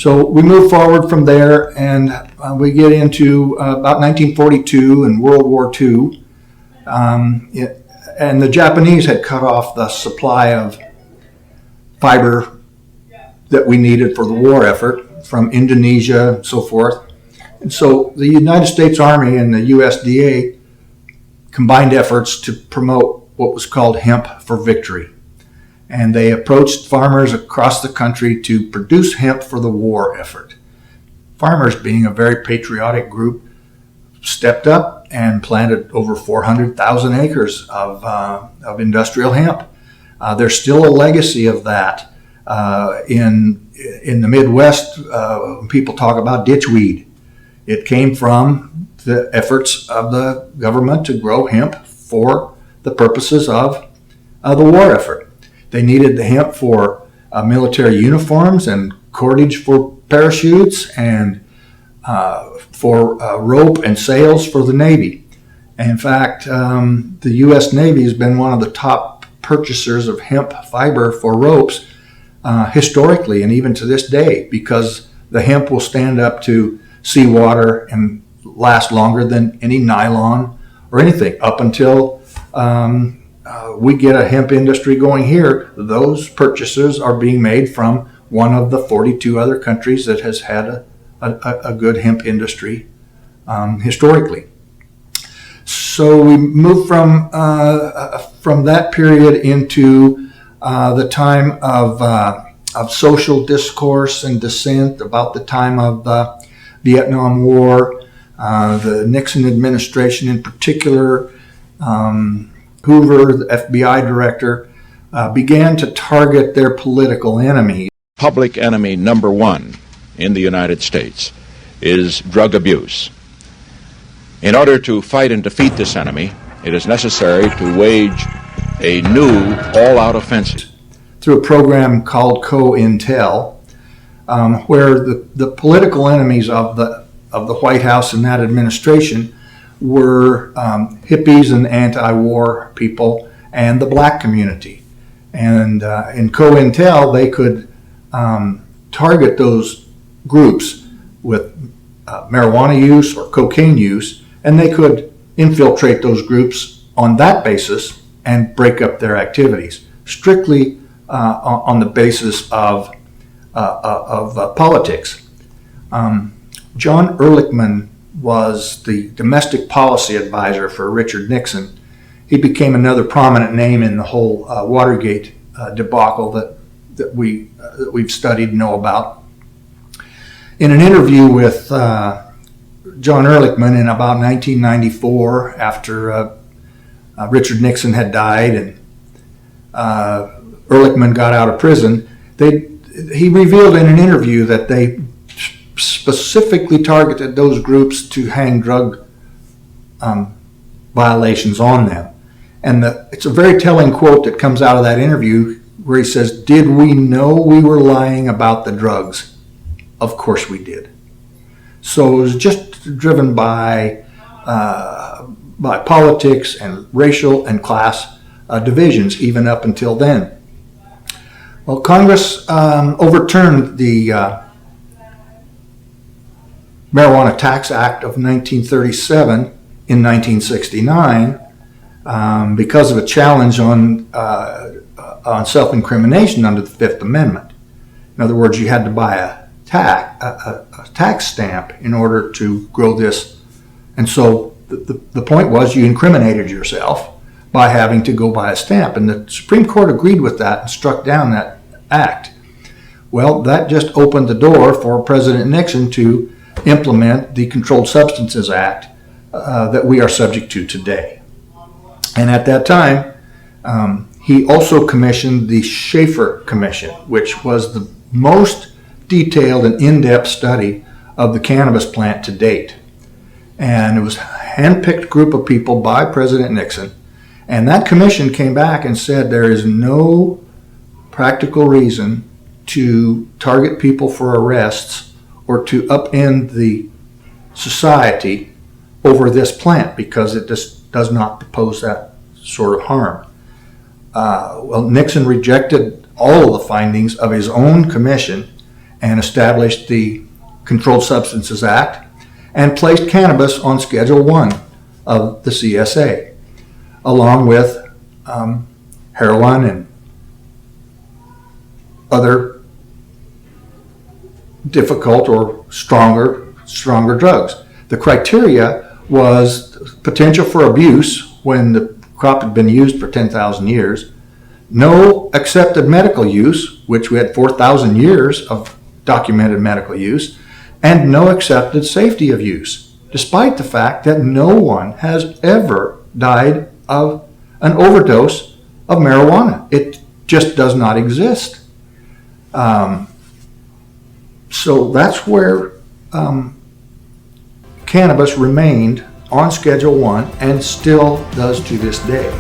So we move forward from there, and we get into about 1942 and World War II. And the Japanese had cut off the supply of fiber that we needed for the war effort from Indonesia and so forth. And so the United States Army and the USDA combined efforts to promote what was called Hemp for Victory. And they approached farmers across the country to produce hemp for the war effort. Farmers, being a very patriotic group, stepped up and planted over 400,000 acres of industrial hemp. There's still a legacy of that in the Midwest. People talk about ditchweed. It came from the efforts of the government to grow hemp for the purposes of the war effort. They needed the hemp for military uniforms and cordage for parachutes and for rope and sails for the Navy. And in fact, the U.S. Navy has been one of the top purchasers of hemp fiber for ropes historically and even to this day, because the hemp will stand up to seawater and last longer than any nylon or anything up until we get a hemp industry going here. Those purchases are being made from one of the 42 other countries that has had a good hemp industry historically. So we move from that period into the time of social discourse and dissent, about the time of the Vietnam War, the Nixon administration in particular. Hoover, the FBI director, began to target their political enemies. Public enemy number one in the United States is drug abuse. In order to fight and defeat this enemy, it is necessary to wage a new all-out offensive. Through a program called COINTEL, where the political enemies of the White House and that administration were hippies and anti-war people and the black community. And in COINTEL, they could target those groups with marijuana use or cocaine use, and they could infiltrate those groups on that basis and break up their activities, strictly on the basis of politics. John Ehrlichman was the domestic policy advisor for Richard Nixon. He became another prominent name in the whole Watergate debacle that we've studied and know about. In an interview with John Ehrlichman in about 1994, after Richard Nixon had died and Ehrlichman got out of prison, he revealed in an interview that they specifically targeted those groups to hang drug violations on them. And it's a very telling quote that comes out of that interview where he says, "Did we know we were lying about the drugs? Of course we did." So it was just driven by politics and racial and class divisions even up until then. Well, Congress overturned the Marijuana Tax Act of 1937 in 1969 because of a challenge on self-incrimination under the Fifth Amendment. In other words, you had to buy a tax stamp in order to grow this. And so the point was you incriminated yourself by having to go buy a stamp. And the Supreme Court agreed with that and struck down that act. Well, that just opened the door for President Nixon to implement the Controlled Substances Act that we are subject to today. And at that time, he also commissioned the Schaefer Commission, which was the most detailed and in-depth study of the cannabis plant to date. And it was a hand-picked group of people by President Nixon. And that commission came back and said there is no practical reason to target people for arrests or to upend the society over this plant because it just does not pose that sort of harm. Well, Nixon rejected all of the findings of his own commission and established the Controlled Substances Act and placed cannabis on Schedule 1 of the CSA, along with heroin and other difficult or stronger drugs. The criteria was potential for abuse when the crop had been used for 10,000 years, no accepted medical use, which we had 4,000 years of documented medical use, and no accepted safety of use, despite the fact that no one has ever died of an overdose of marijuana. It just does not exist. So that's where cannabis remained on Schedule 1 and still does to this day.